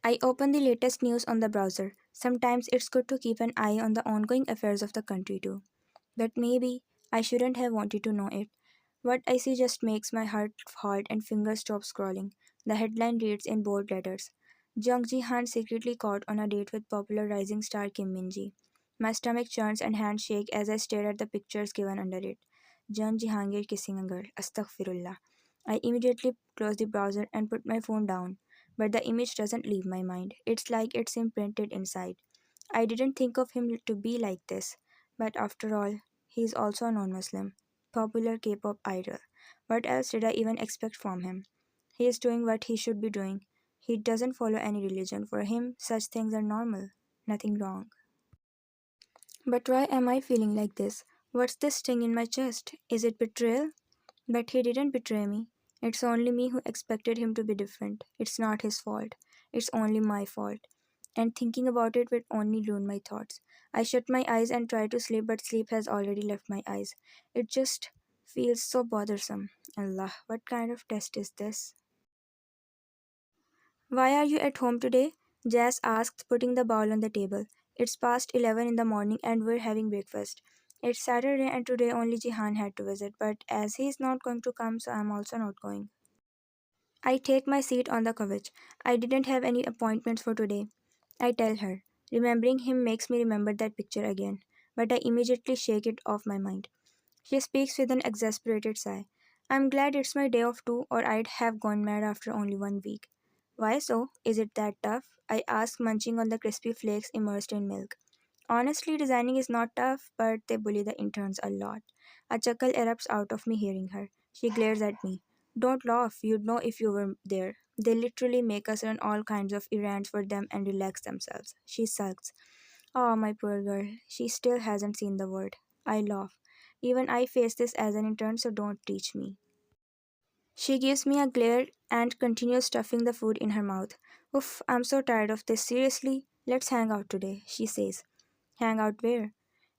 I open the latest news on the browser. Sometimes it's good to keep an eye on the ongoing affairs of the country too. But maybe I shouldn't have wanted to know it. What I see just makes my heart halt and fingers stop scrolling. The headline reads in bold letters: Jung Ji Han secretly caught on a date with popular rising star Kim Min Ji. My stomach churns and hands shake as I stare at the pictures given under it. Jung Jihangir kissing a girl. Astaghfirullah. I immediately close the browser and put my phone down. But the image doesn't leave my mind. It's like it's imprinted inside. I didn't think of him to be like this. But after all, he is also a non Muslim, popular K pop idol. What else did I even expect from him? He is doing what he should be doing. He doesn't follow any religion. For him, such things are normal. Nothing wrong. But why am I feeling like this? What's this sting in my chest? Is it betrayal? But he didn't betray me. It's only me who expected him to be different. It's not his fault. It's only my fault. And thinking about it would only ruin my thoughts. I shut my eyes and try to sleep, but sleep has already left my eyes. It just feels so bothersome. Allah, what kind of test is this? Why are you at home today? Jazz asked, putting the bowl on the table. It's past 11 in the morning and we're having breakfast. It's Saturday and today only Jihan had to visit, but as he's not going to come, so I'm also not going. I take my seat on the couch. I didn't have any appointments for today. I tell her. Remembering him makes me remember that picture again, but I immediately shake it off my mind. She speaks with an exasperated sigh. I'm glad it's my day off too, or I'd have gone mad after only 1 week. Why so? Is it that tough? I ask, munching on the crispy flakes immersed in milk. Honestly, designing is not tough, but they bully the interns a lot. A chuckle erupts out of me hearing her. She glares at me. Don't laugh, you'd know if you were there. They literally make us run all kinds of errands for them and relax themselves. She sulks. Oh, my poor girl. She still hasn't seen the word. I laugh. Even I face this as an intern, so don't teach me. She gives me a glare and continues stuffing the food in her mouth. Oof, I'm so tired of this. Seriously, let's hang out today, she says. Hang out where?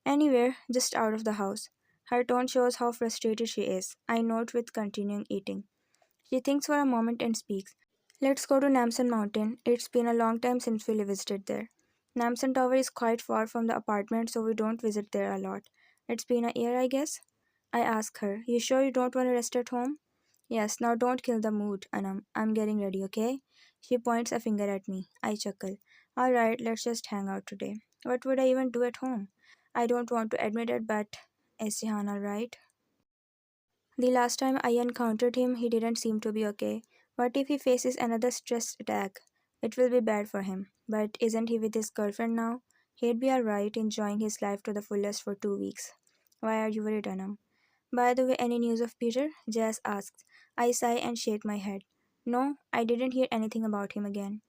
Anywhere, just out of the house. Her tone shows how frustrated she is. I note with continuing eating. She thinks for a moment and speaks. Let's go to Namsan Mountain. It's been a long time since we visited there. Namsan Tower is quite far from the apartment, so we don't visit there a lot. It's been a year, I guess. I ask her, You sure you don't want to rest at home? Yes, now don't kill the mood, Anam. I'm getting ready, okay? She points a finger at me. I chuckle. Alright, let's just hang out today. What would I even do at home? I don't want to admit it, but is Jihan alright? The last time I encountered him, he didn't seem to be okay. What if he faces another stress attack? It will be bad for him. But isn't he with his girlfriend now? He'd be alright, enjoying his life to the fullest for 2 weeks. Why are you worried, Anam? By the way, any news of Peter? Jazz asks. I sigh and shake my head. No, I didn't hear anything about him again.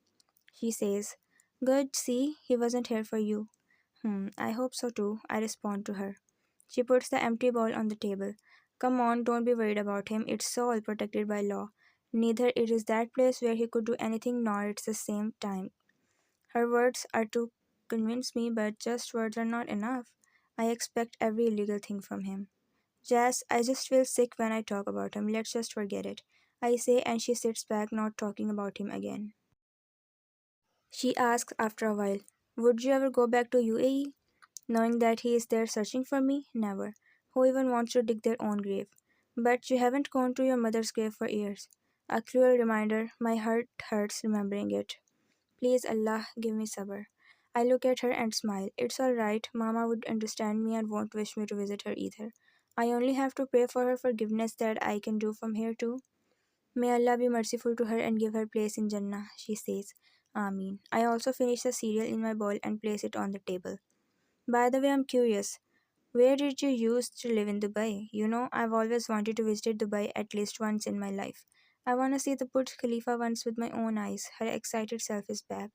She says, Good, see, he wasn't here for you. I hope so too, I respond to her. She puts the empty bowl on the table. Come on, don't be worried about him. It's so all protected by law. Neither it is that place where he could do anything nor it's the same time. Her words are to convince me, but just words are not enough. I expect every illegal thing from him. Jazz, I just feel sick when I talk about him. Let's just forget it. I say, and she sits back, not talking about him again. She asks after a while, Would you ever go back to UAE? Knowing that he is there searching for me? Never. Who even wants to dig their own grave? But you haven't gone to your mother's grave for years. A cruel reminder, my heart hurts remembering it. Please, Allah, give me sabr. I look at her and smile. It's alright, Mama would understand me and won't wish me to visit her either. I only have to pray for her forgiveness that I can do from here too. May Allah be merciful to her and give her place in Jannah, she says. Ameen. I also finish the cereal in my bowl and place it on the table. By the way, I'm curious. Where did you used to live in Dubai? You know, I've always wanted to visit Dubai at least once in my life. I want to see the Burj Khalifa once with my own eyes. Her excited self is back.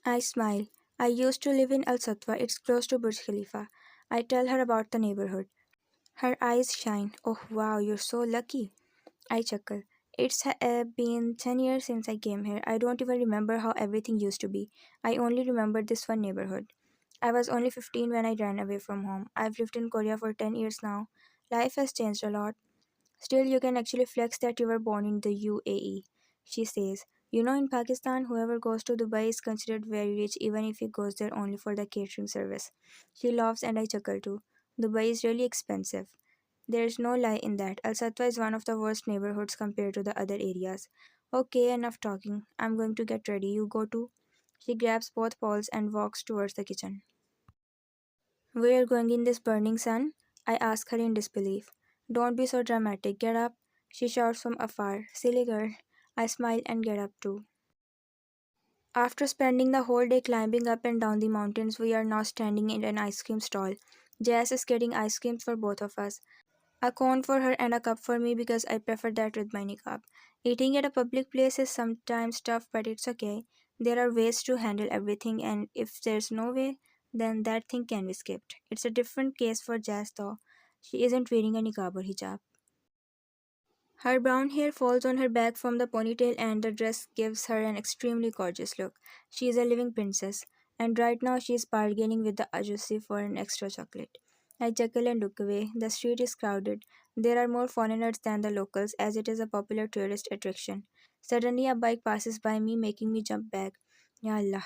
I smile. I used to live in Al Satwa. It's close to Burj Khalifa. I tell her about the neighborhood. Her eyes shine. Oh wow, you're so lucky. I chuckle. It's been 10 years since I came here. I don't even remember how everything used to be. I only remember this one neighborhood. I was only 15 when I ran away from home. I've lived in Korea for 10 years now. Life has changed a lot. Still, you can actually flex that you were born in the UAE, she says. You know, in Pakistan, whoever goes to Dubai is considered very rich even if he goes there only for the catering service. She laughs and I chuckle too. Dubai is really expensive. There's no lie in that. Al Satwa is one of the worst neighborhoods compared to the other areas. Okay, enough talking. I'm going to get ready. You go too. She grabs both poles and walks towards the kitchen. We're going in this burning sun? I ask her in disbelief. Don't be so dramatic. Get up. She shouts from afar. Silly girl. I smile and get up too. After spending the whole day climbing up and down the mountains, we are now standing in an ice cream stall. Jess is getting ice creams for both of us. A cone for her and a cup for me because I prefer that with my niqab. Eating at a public place is sometimes tough, but it's okay. There are ways to handle everything, and if there's no way, then that thing can be skipped. It's a different case for Jazz though. She isn't wearing a niqab or hijab. Her brown hair falls on her back from the ponytail, and the dress gives her an extremely gorgeous look. She is a living princess, and right now she is bargaining with the ajusi for an extra chocolate. I chuckle and look away. The street is crowded. There are more foreigners than the locals, as it is a popular tourist attraction. Suddenly, a bike passes by me, making me jump back. Ya Allah.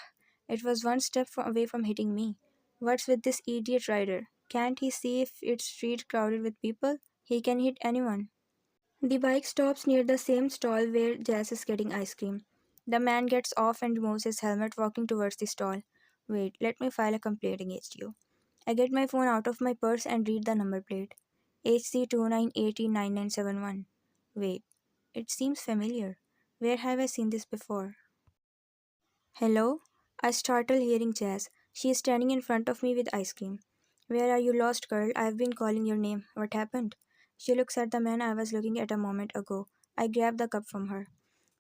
It was one step away from hitting me. What's with this idiot rider? Can't he see if it's street crowded with people? He can hit anyone. The bike stops near the same stall where Jazz is getting ice cream. The man gets off and removes his helmet, walking towards the stall. Wait, let me file a complaint against you. I get my phone out of my purse and read the number plate. HC29809971. Wait, it seems familiar. Where have I seen this before? Hello? I startle hearing Jazz. She is standing in front of me with ice cream. Where are you lost, girl? I've been calling your name. What happened? She looks at the man I was looking at a moment ago. I grab the cup from her.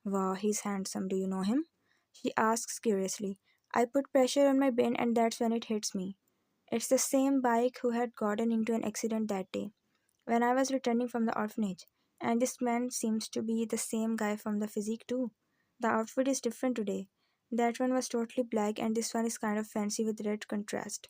Wow, he's handsome. Do you know him? She asks curiously. I put pressure on my brain and that's when it hits me. It's the same bike who had gotten into an accident that day when I was returning from the orphanage. And this man seems to be the same guy from the physique too. The outfit is different today. That one was totally black and this one is kind of fancy with red contrast.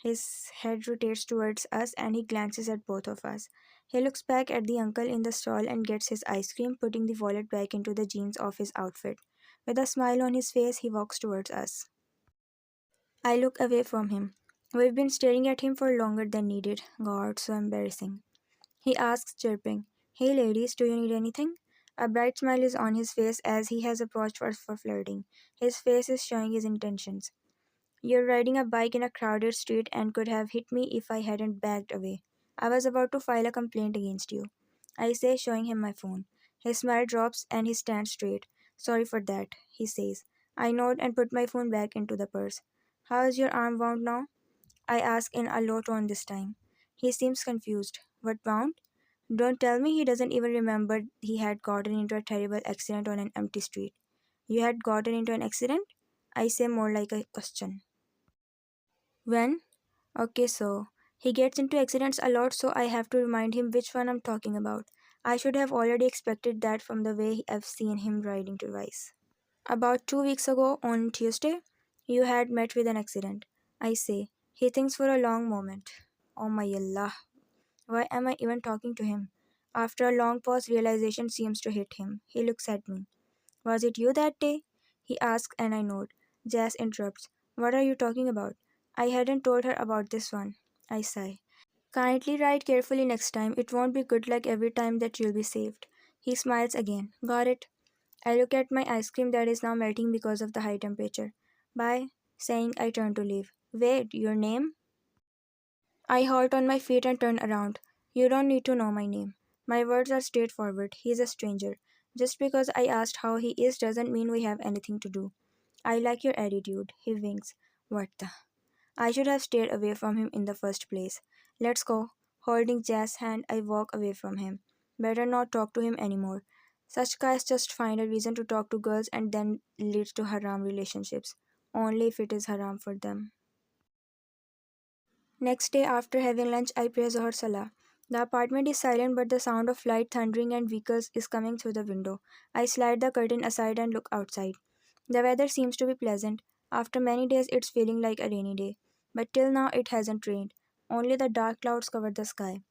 His head rotates towards us and he glances at both of us. He looks back at the uncle in the stall and gets his ice cream, putting the wallet back into the jeans of his outfit. With a smile on his face, he walks towards us. I look away from him. We've been staring at him for longer than needed. God, so embarrassing. He asks, chirping, Hey ladies, do you need anything? A bright smile is on his face as he has approached us for flirting. His face is showing his intentions. You're riding a bike in a crowded street and could have hit me if I hadn't backed away. I was about to file a complaint against you. I say, showing him my phone. His smile drops and he stands straight. Sorry for that, he says. I nod and put my phone back into the purse. How is your arm wound now? I ask in a low tone this time. He seems confused. What wound? Don't tell me he doesn't even remember he had gotten into a terrible accident on an empty street. You had gotten into an accident? I say more like a question. When? Okay, so he gets into accidents a lot, so I have to remind him which one I'm talking about. I should have already expected that from the way I've seen him riding twice. About 2 weeks ago, on Tuesday, you had met with an accident. I say. He thinks for a long moment. Oh my Allah, why am I even talking to him? After a long pause, realization seems to hit him. He looks at me. Was it you that day? He asks, and I nod. Jazz interrupts. What are you talking about? I hadn't told her about this one. I sigh. Kindly ride carefully next time. It won't be good luck every time that you'll be saved. He smiles again. Got it? I look at my ice cream that is now melting because of the high temperature. Bye, saying I turn to leave. Wait, your name? I halt on my feet and turn around. You don't need to know my name. My words are straightforward. He's a stranger. Just because I asked how he is doesn't mean we have anything to do. I like your attitude. He winks. What the? I should have stayed away from him in the first place. Let's go. Holding Jazz's hand, I walk away from him. Better not talk to him anymore. Such guys just find a reason to talk to girls and then leads to haram relationships. Only if it is haram for them. Next day, after having lunch, I pray Zohar Salah. The apartment is silent, but the sound of light thundering and vehicles is coming through the window. I slide the curtain aside and look outside. The weather seems to be pleasant. After many days, it's feeling like a rainy day. But till now, it hasn't rained. Only the dark clouds cover the sky.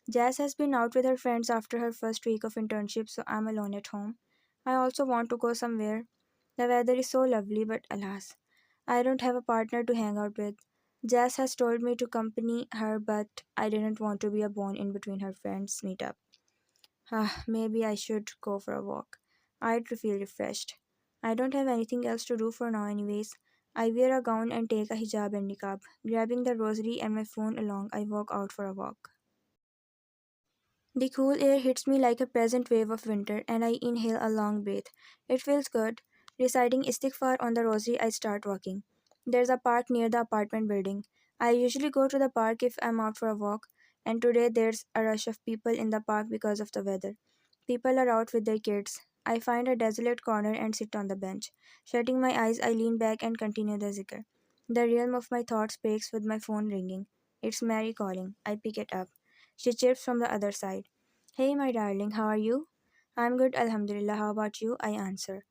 Jazz has been out with her friends after her first week of internship, so I'm alone at home. I also want to go somewhere. The weather is so lovely, but alas, I don't have a partner to hang out with. Jess has told me to accompany her, but I didn't want to be a bone in between her friends' meetup. Maybe I should go for a walk. I'd feel refreshed. I don't have anything else to do for now, anyways. I wear a gown and take a hijab and niqab. Grabbing the rosary and my phone along, I walk out for a walk. The cool air hits me like a present wave of winter, and I inhale a long breath. It feels good. Reciting istighfar on the rosary, I start walking. There's a park near the apartment building. I usually go to the park if I'm out for a walk, and today there's a rush of people in the park because of the weather. People are out with their kids. I find a desolate corner and sit on the bench. Shutting my eyes, I lean back and continue the zikr. The realm of my thoughts breaks with my phone ringing. It's Mary calling. I pick it up. She chirps from the other side. Hey, my darling, how are you? I'm good, Alhamdulillah. How about you? I answer.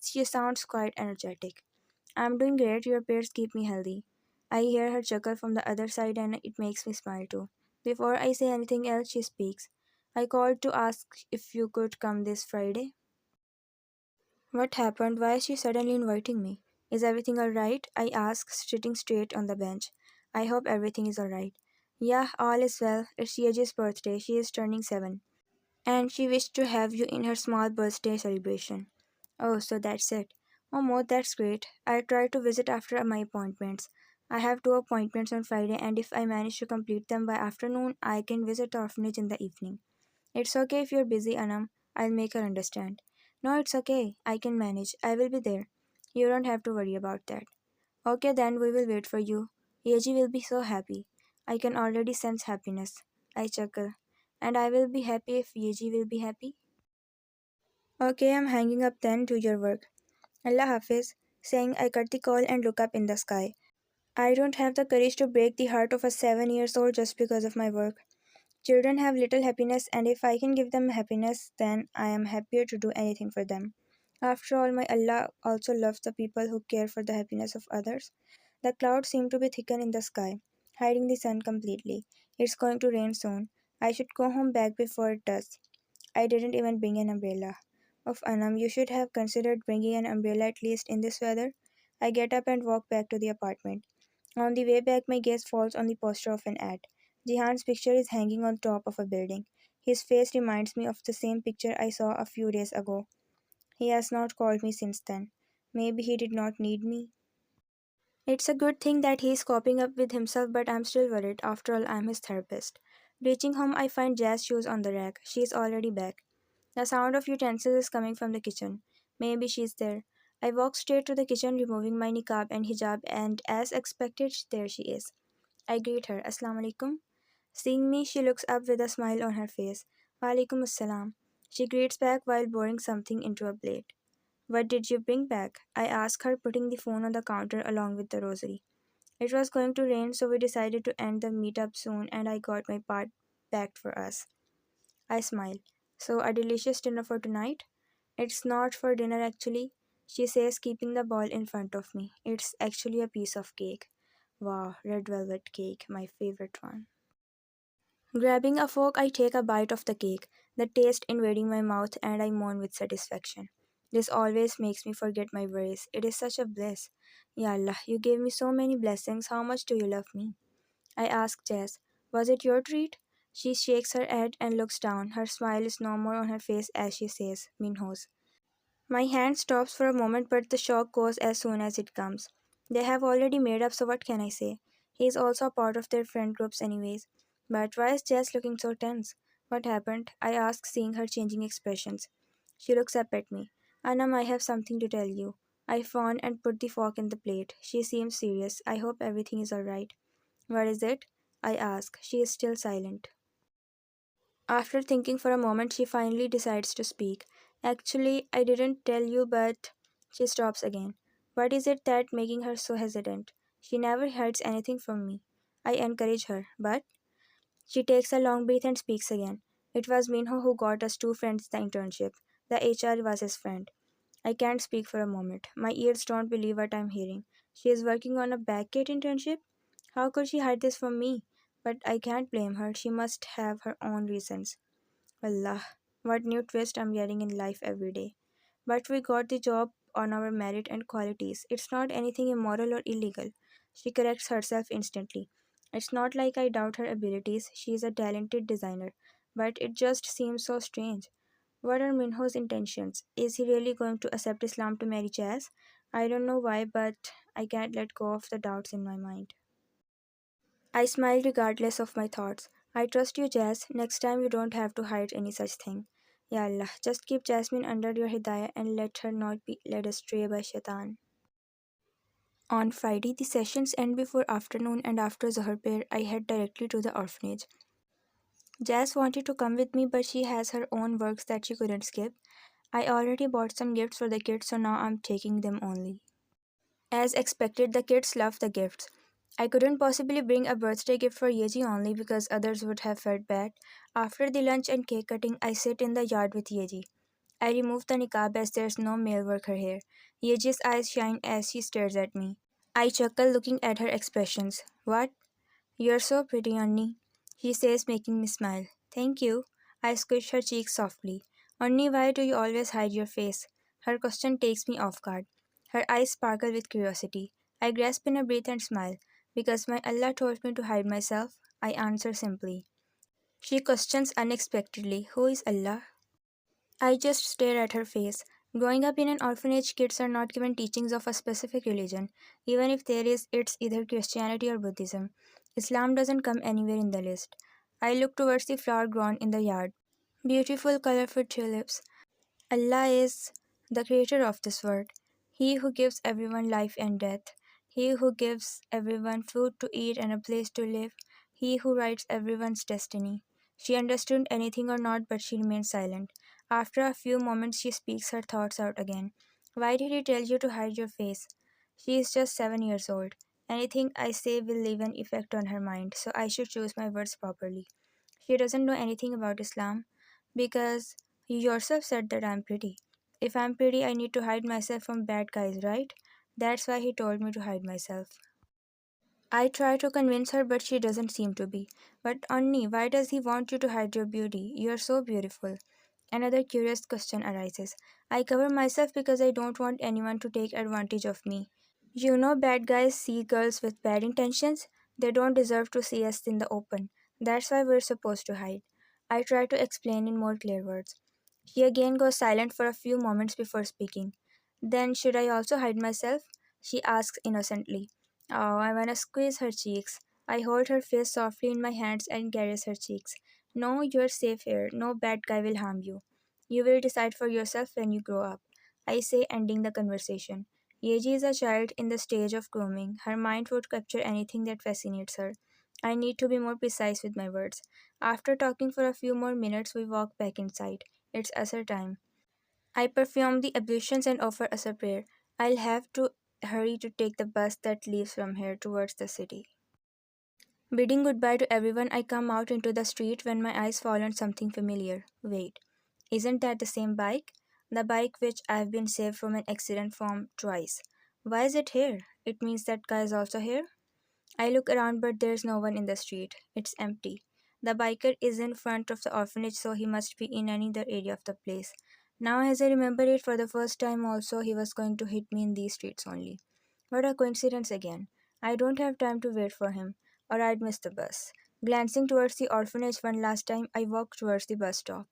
She sounds quite energetic. I'm doing great. Your prayers keep me healthy. I hear her chuckle from the other side and it makes me smile too. Before I say anything else, she speaks. I called to ask if you could come this Friday. What happened? Why is she suddenly inviting me? Is everything alright? I ask, sitting straight on the bench. I hope everything is alright. Yeah, all is well. It's Yeji's birthday. She is turning 7. And she wished to have you in her small birthday celebration. Oh, so that's it. Oh, Mo, that's great. I'll try to visit after my appointments. I have 2 appointments on Friday, and if I manage to complete them by afternoon, I can visit the orphanage in the evening. It's okay if you're busy, Anam. I'll make her understand. No, it's okay. I can manage. I will be there. You don't have to worry about that. Okay, then we will wait for you. Yeji will be so happy. I can already sense happiness. I chuckle. And I will be happy if Yeji will be happy. Okay, I'm hanging up then to your work. Allah Hafiz, saying I cut the call and look up in the sky. I don't have the courage to break the heart of a 7 years old just because of my work. Children have little happiness, and if I can give them happiness, then I am happier to do anything for them. After all, my Allah also loves the people who care for the happiness of others. The clouds seem to be thickened in the sky, hiding the sun completely. It's going to rain soon. I should go home back before it does. I didn't even bring an umbrella. Of Anam, you should have considered bringing an umbrella at least in this weather. I get up and walk back to the apartment. On the way back, my gaze falls on the poster of an ad. Jihan's picture is hanging on top of a building. His face reminds me of the same picture I saw a few days ago. He has not called me since then. Maybe he did not need me. It's a good thing that he is coping up with himself, but I'm still worried. After all, I'm his therapist. Reaching home, I find Jazz shoes on the rack. She is already back. The sound of utensils is coming from the kitchen. Maybe she's there. I walk straight to the kitchen, removing my niqab and hijab, and as expected, there she is. I greet her. Assalamu alaikum. Seeing me, she looks up with a smile on her face. Walaikum assalam. She greets back while pouring something into a plate. What did you bring back? I ask her, putting the phone on the counter along with the rosary. It was going to rain, so we decided to end the meetup soon, and I got my part packed for us. I smile. So, a delicious dinner for tonight? It's not for dinner actually, she says, keeping the bowl in front of me. It's actually a piece of cake. Wow, red velvet cake, my favorite one. Grabbing a fork, I take a bite of the cake, the taste invading my mouth, and I moan with satisfaction. This always makes me forget my worries. It is such a bliss. Ya Allah, you gave me so many blessings. How much do you love me? I ask Jess, was it your treat? She shakes her head and looks down. Her smile is no more on her face as she says, Minhos. My hand stops for a moment, but the shock goes as soon as it comes. They have already made up, so what can I say? He is also a part of their friend groups, anyways. But why is Jess looking so tense? What happened? I ask, seeing her changing expressions. She looks up at me. Anam, I have something to tell you. I fawn and put the fork in the plate. She seems serious. I hope everything is alright. What is it? I ask. She is still silent. After thinking for a moment, she finally decides to speak. Actually, I didn't tell you, but she stops again. What is it that making her so hesitant? She never hides anything from me. I encourage her, but she takes a long breath and speaks again. It was Minho who got us 2 friends the internship. The HR was his friend. I can't speak for a moment. My ears don't believe what I'm hearing. She is working on a backgate internship? How could she hide this from me? But I can't blame her. She must have her own reasons. Allah, what new twist I'm getting in life every day. But we got the job on our merit and qualities. It's not anything immoral or illegal. She corrects herself instantly. It's not like I doubt her abilities. She is a talented designer. But it just seems so strange. What are Minho's intentions? Is he really going to accept Islam to marry Jazz? I don't know why, but I can't let go of the doubts in my mind. I smiled regardless of my thoughts. I trust you, Jazz. Next time you don't have to hide any such thing. Ya Allah, just keep Jasmine under your hidayah and let her not be led astray by shaitan. On Friday, the sessions end before afternoon, and after Zohar prayer, I head directly to the orphanage. Jazz wanted to come with me, but she has her own works that she couldn't skip. I already bought some gifts for the kids, so now I'm taking them only. As expected, the kids loved the gifts. I couldn't possibly bring a birthday gift for Yeji only because others would have felt bad. After the lunch and cake cutting, I sit in the yard with Yeji. I remove the niqab as there's no male worker here. Yeji's eyes shine as she stares at me. I chuckle looking at her expressions. What? You're so pretty, Annie, she says, making me smile. Thank you. I squish her cheeks softly. Annie, why do you always hide your face? Her question takes me off guard. Her eyes sparkle with curiosity. I grasp in a breath and smile. Because my Allah told me to hide myself, I answer simply. She questions unexpectedly, who is Allah? I just stare at her face. Growing up in an orphanage, kids are not given teachings of a specific religion. Even if there is, it's either Christianity or Buddhism. Islam doesn't come anywhere in the list. I look towards the flower grown in the yard. Beautiful, colorful tulips. Allah is the creator of this world. He who gives everyone life and death. He who gives everyone food to eat and a place to live. He who writes everyone's destiny. She understood anything or not, but she remained silent. After a few moments, she speaks her thoughts out again. Why did he tell you to hide your face? She is just 7 years old. Anything I say will leave an effect on her mind, so I should choose my words properly. She doesn't know anything about Islam because you yourself said that I'm pretty. If I'm pretty, I need to hide myself from bad guys, right? That's why he told me to hide myself. I try to convince her, but she doesn't seem to be. But Annie, why does he want you to hide your beauty? You're so beautiful. Another curious question arises. I cover myself because I don't want anyone to take advantage of me. You know, bad guys see girls with bad intentions. They don't deserve to see us in the open. That's why we're supposed to hide. I try to explain in more clear words. She again goes silent for a few moments before speaking. Then, should I also hide myself? She asks innocently. Oh, I wanna squeeze her cheeks. I hold her face softly in my hands and caress her cheeks. No, you're safe here. No bad guy will harm you. You will decide for yourself when you grow up. I say, ending the conversation. Yeji is a child in the stage of grooming. Her mind would capture anything that fascinates her. I need to be more precise with my words. After talking for a few more minutes, we walk back inside. It's Asr time. I perform the ablutions and offer us a prayer. I'll have to hurry to take the bus that leaves from here towards the city. Bidding goodbye to everyone, I come out into the street when my eyes fall on something familiar. Wait, isn't that the same bike? The bike which I've been saved from an accident from twice. Why is it here? It means that guy is also here? I look around, but there's no one in the street. It's empty. The biker is in front of the orphanage, so he must be in another area of the place. Now, as I remember it, for the first time, also, he was going to hit me in these streets only. What a coincidence again. I don't have time to wait for him, or I'd miss the bus. Glancing towards the orphanage one last time, I walk towards the bus stop.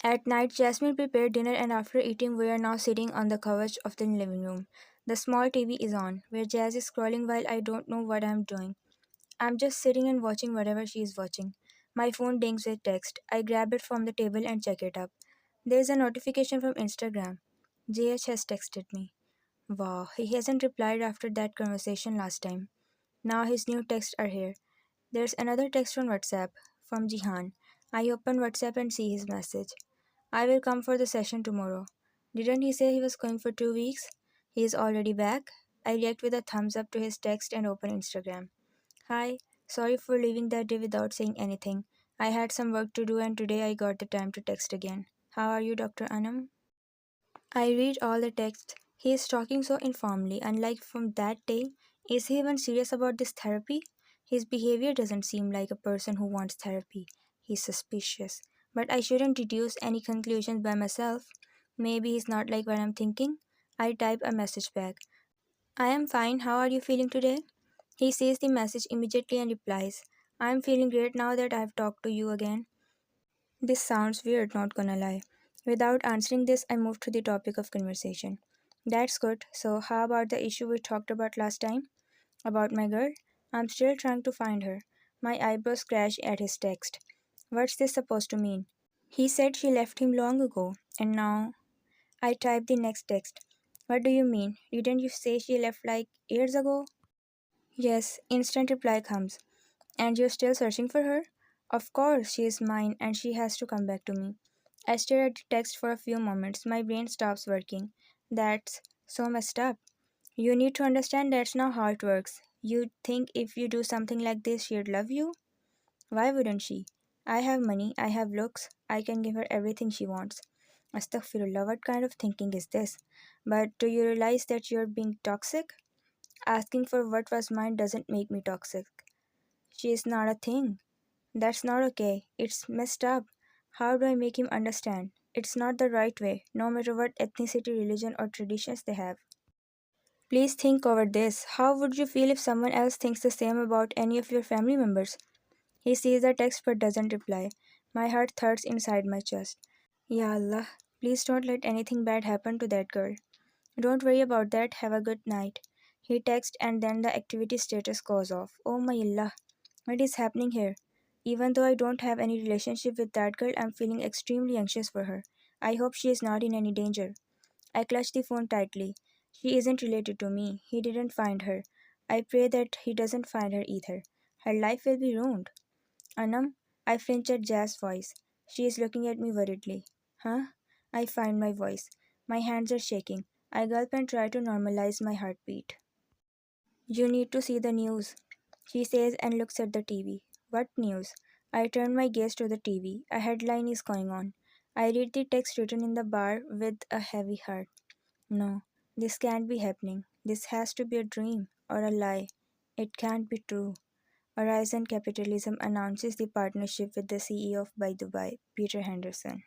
At night, Jasmine prepared dinner, and after eating, we are now sitting on the couch of the living room. The small TV is on, where Jazz is scrolling while I don't know what I'm doing. I'm just sitting and watching whatever she is watching. My phone dings with text. I grab it from the table and check it up. There's a notification from Instagram. JH has texted me. Wow, he hasn't replied after that conversation last time. Now his new texts are here. There's another text on WhatsApp from Jihan. I open WhatsApp and see his message. I will come for the session tomorrow. Didn't he say he was going for 2 weeks? He is already back. I react with a thumbs up to his text and open Instagram. Hi, sorry for leaving that day without saying anything. I had some work to do and today I got the time to text again. How are you, Dr. Anam? I read all the text. He is talking so informally, unlike from that day. Is he even serious about this therapy? His behavior doesn't seem like a person who wants therapy. He's suspicious. But I shouldn't deduce any conclusions by myself. Maybe he's not like what I'm thinking. I type a message back. I am fine. How are you feeling today? He sees the message immediately and replies, I am feeling great now that I've talked to you again. This sounds weird, not gonna lie. Without answering this, I move to the topic of conversation. That's good. So, how about the issue we talked about last time? About my girl? I'm still trying to find her. My eyebrows scratch at his text. What's this supposed to mean? He said she left him long ago, and now I type the next text. What do you mean? Didn't you say she left like years ago? Yes, instant reply comes. And you're still searching for her? Of course, she is mine and she has to come back to me. I stare at the text for a few moments. My brain stops working. That's so messed up. You need to understand that's not how it works. You think if you do something like this, she'd love you? Why wouldn't she? I have money, I have looks, I can give her everything she wants. Astaghfirullah, what kind of thinking is this? But do you realize that you're being toxic? Asking for what was mine doesn't make me toxic. She is not a thing. That's not okay. It's messed up. How do I make him understand? It's not the right way, no matter what ethnicity, religion, or traditions they have. Please think over this. How would you feel if someone else thinks the same about any of your family members? He sees the text but doesn't reply. My heart thirsts inside my chest. Ya Allah, please don't let anything bad happen to that girl. Don't worry about that. Have a good night. He texts and then the activity status goes off. Oh my Allah, what is happening here? Even though I don't have any relationship with that girl, I'm feeling extremely anxious for her. I hope she is not in any danger. I clutch the phone tightly. She isn't related to me. He didn't find her. I pray that he doesn't find her either. Her life will be ruined. Anam, I flinch at Jazz's voice. She is looking at me worriedly. Huh? I find my voice. My hands are shaking. I gulp and try to normalize my heartbeat. You need to see the news, she says and looks at the TV. What news? I turn my gaze to the TV. A headline is going on. I read the text written in the bar with a heavy heart. No, this can't be happening. This has to be a dream or a lie. It can't be true. Horizon Capitalism announces the partnership with the CEO of By Dubai, Peter Henderson.